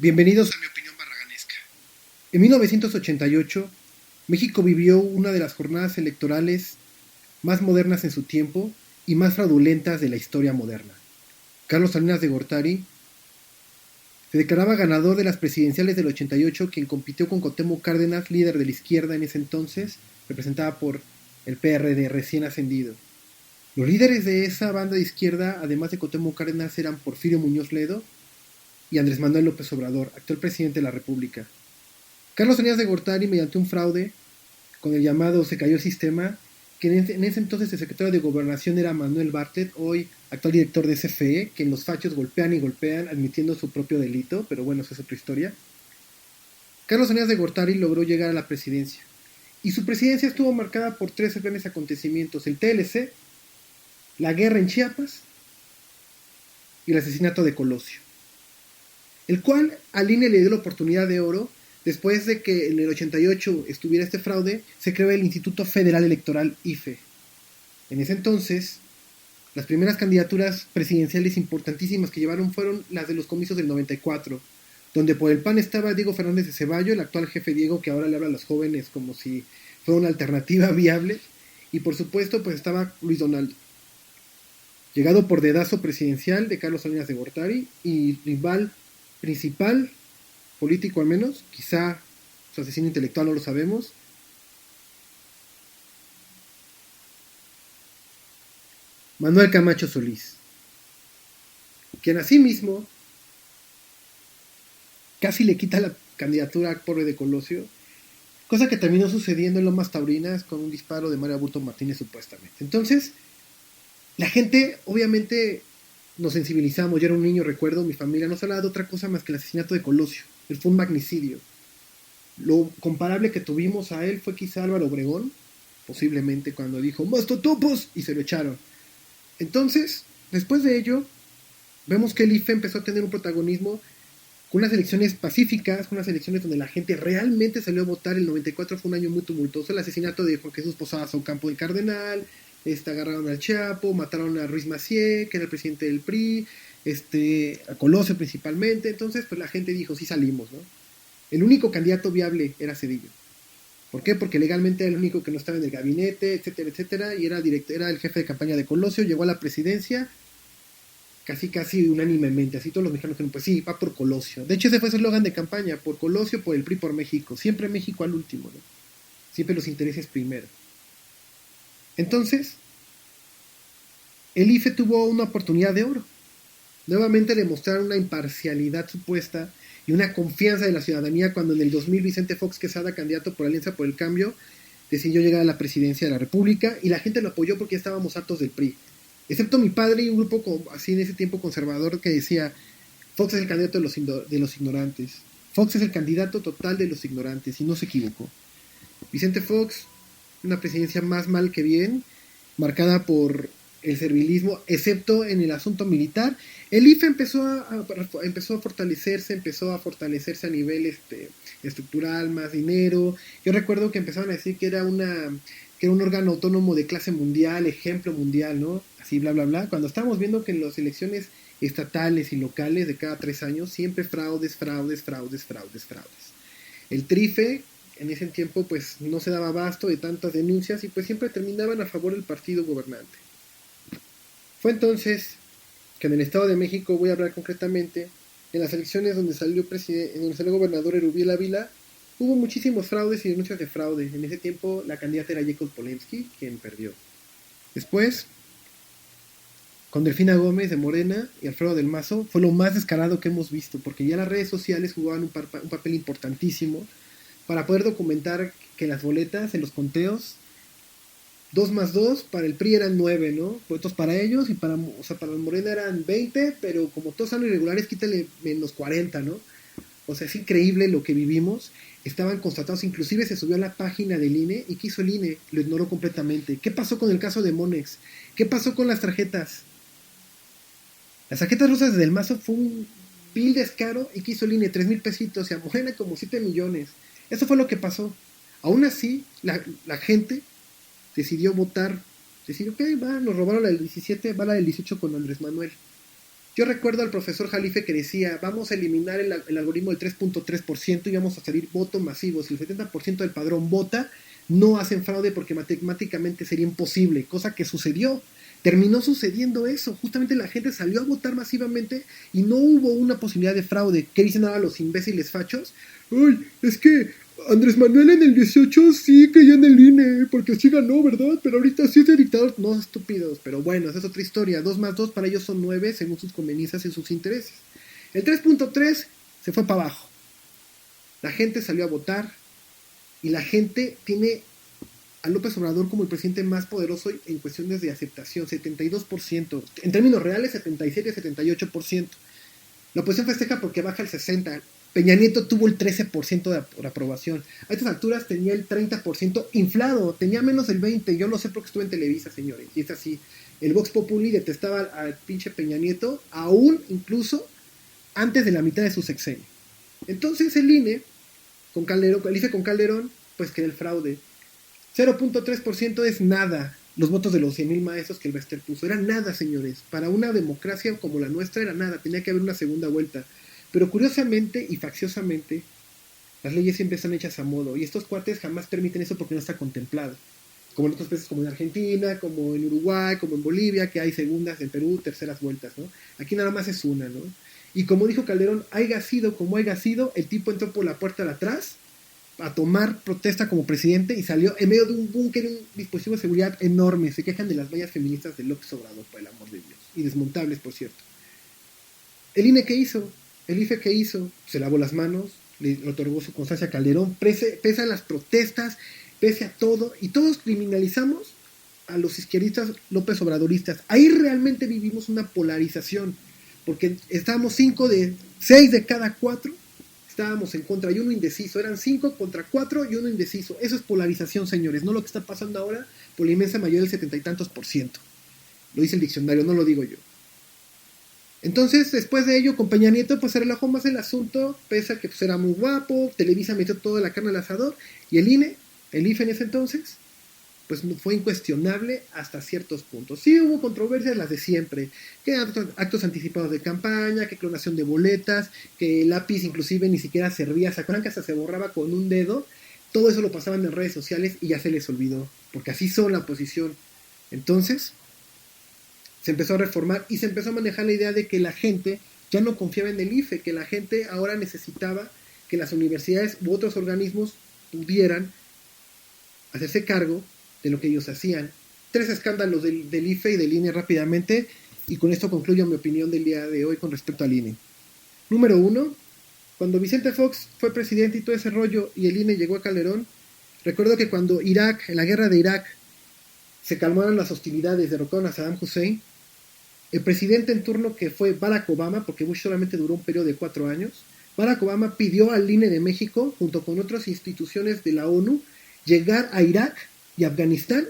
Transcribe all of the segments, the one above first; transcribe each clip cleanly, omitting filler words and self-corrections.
Bienvenidos a mi opinión barraganesca. En 1988, México vivió una de las jornadas electorales más modernas en su tiempo y más fraudulentas de la historia moderna. Carlos Salinas de Gortari se declaraba ganador de las presidenciales del 88, quien compitió con Cuauhtémoc Cárdenas, líder de la izquierda en ese entonces, representada por el PRD recién ascendido. Los líderes de esa banda de izquierda, además de Cuauhtémoc Cárdenas, eran Porfirio Muñoz Ledo y Andrés Manuel López Obrador, actual presidente de la República. Carlos Salinas de Gortari, mediante un fraude con el llamado Se cayó el sistema, que en ese entonces el secretario de Gobernación era Manuel Bartlett, hoy actual director de CFE, que en los fachos golpean y golpean admitiendo su propio delito, pero bueno, esa es otra historia. Carlos Salinas de Gortari logró llegar a la presidencia, y su presidencia estuvo marcada por tres grandes acontecimientos: el TLC, la guerra en Chiapas y el asesinato de Colosio, el cual al INE le dio la oportunidad de oro. Después de que en el 88 estuviera este fraude, se creó el Instituto Federal Electoral IFE. En ese entonces, las primeras candidaturas presidenciales importantísimas que llevaron fueron las de los comicios del 94, donde por el PAN estaba Diego Fernández de Ceballo, el actual jefe Diego, que ahora le habla a los jóvenes como si fuera una alternativa viable, y por supuesto pues estaba Luis Donaldo, llegado por dedazo presidencial de Carlos Salinas de Gortari, y rival principal, político al menos, quizá su asesino intelectual, no lo sabemos, Manuel Camacho Solís, quien asimismo casi le quita la candidatura al pobre de Colosio, cosa que terminó sucediendo en Lomas Taurinas con un disparo de Mario Aburto Martínez supuestamente. Entonces, la gente obviamente nos sensibilizamos. Yo era un niño, recuerdo, mi familia no se hablaba de otra cosa más que el asesinato de Colosio. Él fue un magnicidio. Lo comparable que tuvimos a él fue quizá Álvaro Obregón, posiblemente cuando dijo ¡Mastotopos! Y se lo echaron. Entonces, después de ello, vemos que el IFE empezó a tener un protagonismo con unas elecciones pacíficas, con unas elecciones donde la gente realmente salió a votar. El 94 fue un año muy tumultuoso. El asesinato de Juan Jesús Posadas Ocampo del Cardenal, agarraron al Chapo, mataron a Ruiz Massieu, que era el presidente del PRI, a Colosio principalmente. Entonces, pues la gente dijo, sí salimos, ¿no? El único candidato viable era Zedillo. ¿Por qué? Porque legalmente era el único que no estaba en el gabinete, etcétera, etcétera, y era el jefe de campaña de Colosio, llegó a la presidencia casi unánimemente, así todos los mexicanos dijeron, pues sí, va por Colosio. De hecho, ese fue su eslogan de campaña: por Colosio, por el PRI, por México. Siempre México al último, ¿no? Siempre los intereses primero. Entonces, el IFE tuvo una oportunidad de oro. Nuevamente demostrar una imparcialidad supuesta y una confianza de la ciudadanía cuando en el 2000 Vicente Fox Quesada, candidato por Alianza por el Cambio, decidió llegar a la presidencia de la República, y la gente lo apoyó porque ya estábamos hartos del PRI. Excepto mi padre y un grupo así en ese tiempo conservador que decía, Fox es el candidato de los ignorantes. Fox es el candidato total de los ignorantes, y no se equivocó. Vicente Fox, una presidencia más mal que bien, marcada por el servilismo, excepto en el asunto militar. El IFE empezó a fortalecerse a nivel estructural, más dinero. Yo recuerdo que empezaron a decir que era un órgano autónomo de clase mundial, ejemplo mundial, ¿no? Así, bla, bla, bla. Cuando estábamos viendo que en las elecciones estatales y locales de cada 3 años, siempre fraudes. El TRIFE, en ese tiempo, pues no se daba abasto de tantas denuncias, y pues siempre terminaban a favor del partido gobernante. Fue entonces que en el Estado de México, voy a hablar concretamente, en las elecciones donde salió gobernador Erubiel Ávila, hubo muchísimos fraudes y denuncias de fraude. En ese tiempo la candidata era Jacob Polensky, quien perdió. Después, con Delfina Gómez de Morena y Alfredo del Mazo, fue lo más descarado que hemos visto, porque ya las redes sociales jugaban un papel importantísimo para poder documentar que las boletas, en los conteos, 2 más 2, para el PRI eran 9, ¿no? Votos para ellos, y para el Morena eran 20, pero como todos son irregulares, quítale menos 40, ¿no? O sea, es increíble lo que vivimos. Estaban constatados, inclusive se subió a la página del INE, y ¿qué hizo el INE? Lo ignoró completamente. ¿Qué pasó con el caso de Monex? ¿Qué pasó con las tarjetas? Las tarjetas rosas de Del Mazo fue un vil descaro, y ¿qué hizo el INE? 3,000 pesitos, y a Morena como 7 millones. Eso fue lo que pasó. Aún así, la gente decidió votar. Decidió, ok, nos robaron la del 17, va la del 18 con Andrés Manuel. Yo recuerdo al profesor Jalife que decía, vamos a eliminar el algoritmo del 3.3% y vamos a salir voto masivo. Si el 70% del padrón vota, no hacen fraude porque matemáticamente sería imposible, cosa que sucedió. Terminó sucediendo eso, justamente la gente salió a votar masivamente y no hubo una posibilidad de fraude. ¿Qué dicen ahora los imbéciles fachos? Ay, es que Andrés Manuel en el 18 sí que ya en el INE, porque sí ganó, ¿verdad? Pero ahorita sí es de dictador. No, estúpidos, pero bueno, esa es otra historia. 2 más 2 para ellos son 9 según sus conveniencias y sus intereses. El 3.3 se fue para abajo. La gente salió a votar y la gente tiene a López Obrador como el presidente más poderoso en cuestiones de aceptación, 72%. En términos reales, 77-78%. La oposición festeja porque baja el 60%. Peña Nieto tuvo el 13% de aprobación. A estas alturas tenía el 30% inflado, tenía menos del 20%. Yo lo sé porque estuve en Televisa, señores. Y es así. El Vox Populi detestaba al pinche Peña Nieto, aún incluso antes de la mitad de su sexenio. Entonces el INE, con Calderón, el IFE con Calderón, pues que el fraude. 0.3% es nada. Los votos de los 100,000 maestros que el Bester puso. Era nada, señores. Para una democracia como la nuestra era nada. Tenía que haber una segunda vuelta. Pero curiosamente y facciosamente, las leyes siempre están hechas a modo. Y estos cuates jamás permiten eso porque no está contemplado. Como en otros países como en Argentina, como en Uruguay, como en Bolivia, que hay segundas, en Perú, terceras vueltas, ¿no? Aquí nada más es una, ¿no? Y como dijo Calderón, haya sido como haya sido, el tipo entró por la puerta de atrás a tomar protesta como presidente y salió en medio de un búnker, un dispositivo de seguridad enorme. Se quejan de las vallas feministas de López Obrador, por el amor de Dios. Y desmontables, por cierto. ¿El INE qué hizo? ¿El IFE qué hizo? Se lavó las manos, le otorgó su constancia a Calderón, pese a las protestas, pese a todo, y todos criminalizamos a los izquierdistas López Obradoristas. Ahí realmente vivimos una polarización, porque estábamos 6 de cada 4 estábamos en contra y uno indeciso. Eran 5 contra 4 y uno indeciso. Eso es polarización, señores, no lo que está pasando ahora por la inmensa mayoría del 70 y tantos %. Lo dice el diccionario, no lo digo yo. Entonces, después de ello, con Peña Nieto, pues se relajó más el asunto, pese a que pues, era muy guapo, Televisa metió toda la carne al asador, y el INE, el IFE en ese entonces, pues fue incuestionable hasta ciertos puntos. Sí hubo controversias, las de siempre, que actos anticipados de campaña, que clonación de boletas, que el lápiz inclusive ni siquiera servía, ¿se acuerdan que hasta se borraba con un dedo? Todo eso lo pasaban en redes sociales y ya se les olvidó, porque así son la oposición. Entonces, se empezó a reformar y se empezó a manejar la idea de que la gente ya no confiaba en el IFE, que la gente ahora necesitaba que las universidades u otros organismos pudieran hacerse cargo de lo que ellos hacían. 3 escándalos del IFE y del INE rápidamente, y con esto concluyo mi opinión del día de hoy con respecto al INE. Número 1, cuando Vicente Fox fue presidente y todo ese rollo y el INE llegó a Calderón, recuerdo que cuando Irak, en la guerra de Irak, se calmaron las hostilidades, derrocaron a Saddam Hussein, el presidente en turno, que fue Barack Obama, porque Bush solamente duró un periodo de 4 años, Barack Obama pidió al INE de México, junto con otras instituciones de la ONU, llegar a Irak y Afganistán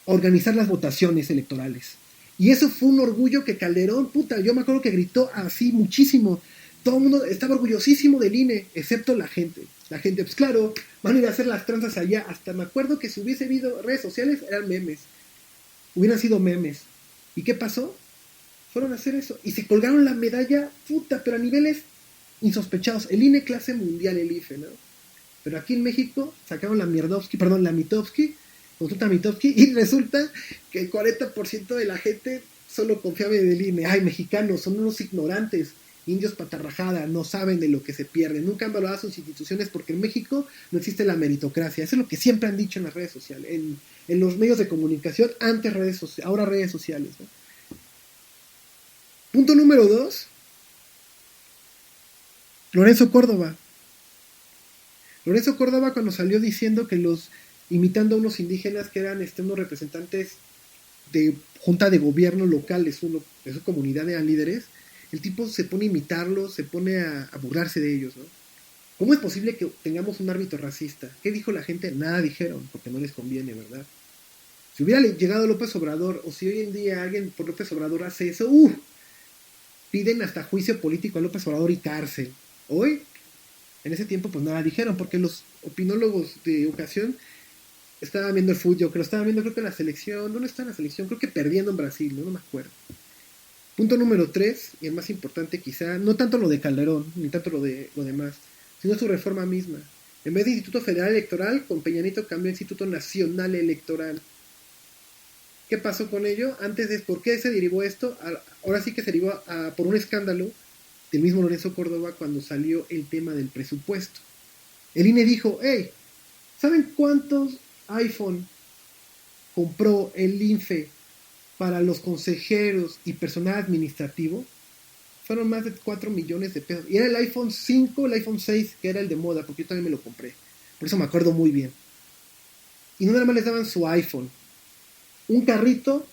a organizar las votaciones electorales. Y eso fue un orgullo que Calderón, puta, yo me acuerdo que gritó así muchísimo. Todo el mundo estaba orgullosísimo del INE, excepto la gente. La gente, pues claro, van a ir a hacer las tranzas allá. Hasta me acuerdo que si hubiese habido redes sociales, eran memes. Hubieran sido memes. ¿Y qué pasó? Fueron a hacer eso. Y se colgaron la medalla, puta, pero a niveles insospechados. El INE clase mundial, el IFE, ¿no? Pero aquí en México sacaron la Mitofsky, consulta Mitofsky, y resulta que el 40% de la gente solo confiaba en el INE. Ay, mexicanos, son unos ignorantes, indios patarrajada, no saben de lo que se pierden. Nunca han valorado sus instituciones porque en México no existe la meritocracia. Eso es lo que siempre han dicho en las redes sociales, en los medios de comunicación, antes redes sociales, ahora redes sociales, ¿no? Punto número 2, Lorenzo Córdoba. Lorenzo Córdoba, cuando salió diciendo que imitando a unos indígenas que eran unos representantes de junta de gobierno local de su comunidad, eran líderes, el tipo se pone a imitarlos, se pone a burlarse de ellos, ¿no? ¿Cómo es posible que tengamos un árbitro racista? ¿Qué dijo la gente? Nada dijeron, porque no les conviene, ¿verdad? Si hubiera llegado López Obrador, o si hoy en día alguien por López Obrador hace eso, piden hasta juicio político a López Obrador y cárcel. Hoy, en ese tiempo, pues nada dijeron, porque los opinólogos de ocasión estaban viendo el fútbol, estaban viendo creo que la selección, ¿dónde está la selección? Creo que perdiendo en Brasil, no me acuerdo. Punto número 3, y el más importante quizá, no tanto lo de Calderón, ni tanto lo demás, sino su reforma misma. En vez de Instituto Federal Electoral, con Peña Nieto cambió Instituto Nacional Electoral. ¿Qué pasó con ello? ¿Por qué se derivó esto? Ahora sí que se derivó por un escándalo del mismo Lorenzo Córdoba cuando salió el tema del presupuesto. El INE dijo, hey, ¿saben cuántos iPhone compró el INFE para los consejeros y personal administrativo? Fueron más de 4 millones de pesos. Y era el iPhone 5, el iPhone 6, que era el de moda, porque yo también me lo compré. Por eso me acuerdo muy bien. Y no nada más les daban su iPhone, un carrito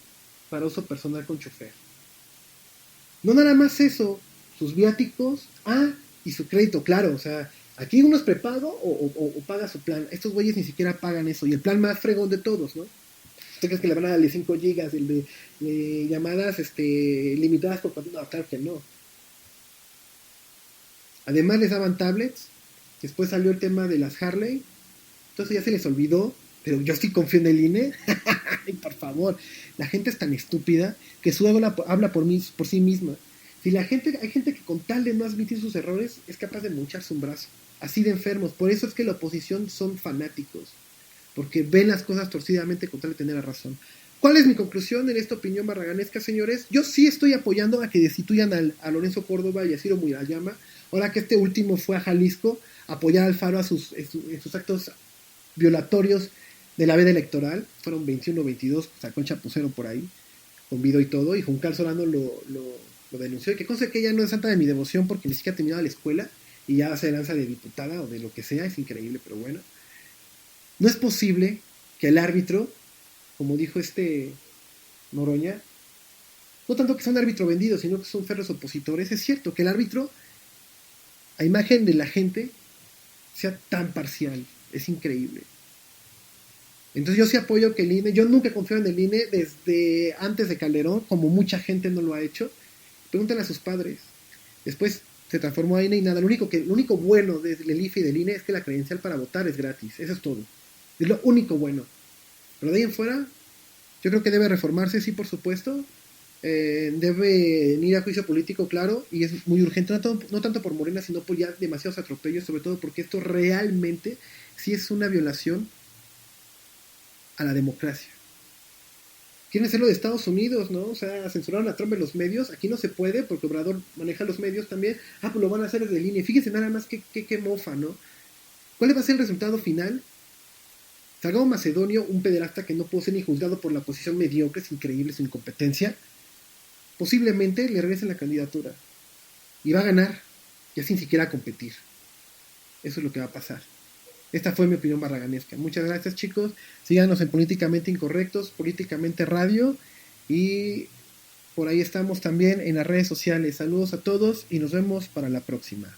para uso personal con chofer. No nada más eso, sus viáticos, y su crédito, claro, o sea, aquí uno es prepago o paga su plan. Estos güeyes ni siquiera pagan eso, y el plan más fregón de todos, ¿no? ¿Usted crees que le van a darle 5 gigas, el de llamadas limitadas por cuánto? No, claro que no. Además les daban tablets, después salió el tema de las Harley, entonces ya se les olvidó, pero yo sí confío en el INE. Ay, por favor, la gente es tan estúpida que su habla por sí misma. Si hay gente que con tal de no admitir sus errores es capaz de moncharse un brazo, así de enfermos. Por eso es que la oposición son fanáticos, porque ven las cosas torcidamente con tal de tener la razón. ¿Cuál es mi conclusión en esta opinión barraganesca, señores? Yo sí estoy apoyando a que destituyan a Lorenzo Córdoba y a Ciro Murayama, ahora que este último fue a Jalisco a apoyar a Alfaro en sus actos violatorios de la veda electoral. Fueron 21 o 22, sacó el chapucero por ahí, con video y todo, y Juncal Solano lo denunció. Y que cosa que ella no es santa de mi devoción porque ni siquiera ha terminado la escuela y ya se lanza de diputada o de lo que sea, es increíble, pero bueno. No es posible que el árbitro, como dijo Noroña, no tanto que sea un árbitro vendido, sino que son férreos opositores. Es cierto que el árbitro, a imagen de la gente, sea tan parcial. Es increíble. Entonces yo sí apoyo que el INE, yo nunca confío en el INE desde antes de Calderón, como mucha gente no lo ha hecho. Pregúntenle a sus padres. Después se transformó a INE y nada. Lo único bueno del IFE y del INE es que la credencial para votar es gratis. Eso es todo. Es lo único bueno. Pero de ahí en fuera, yo creo que debe reformarse, sí, por supuesto. Debe ir a juicio político, claro, y es muy urgente, no tanto por Morena, sino por ya demasiados atropellos, sobre todo porque esto realmente sí es una violación a la democracia. Quieren hacerlo de Estados Unidos, ¿no? O sea, censuraron a Trump en los medios, aquí no se puede porque Obrador maneja los medios también. Pues lo van a hacer desde línea. Fíjense nada más qué mofa, ¿no? ¿Cuál va a ser el resultado final? Salgado Macedonio, un pederasta que no puede ser ni juzgado por la posición mediocre, es increíble su incompetencia, posiblemente le regresen la candidatura y va a ganar, ya sin siquiera competir. Eso es lo que va a pasar. Esta fue mi opinión barraganesca. Muchas gracias, chicos. Síganos en Políticamente Incorrectos, Políticamente Radio, y por ahí estamos también en las redes sociales. Saludos a todos y nos vemos para la próxima.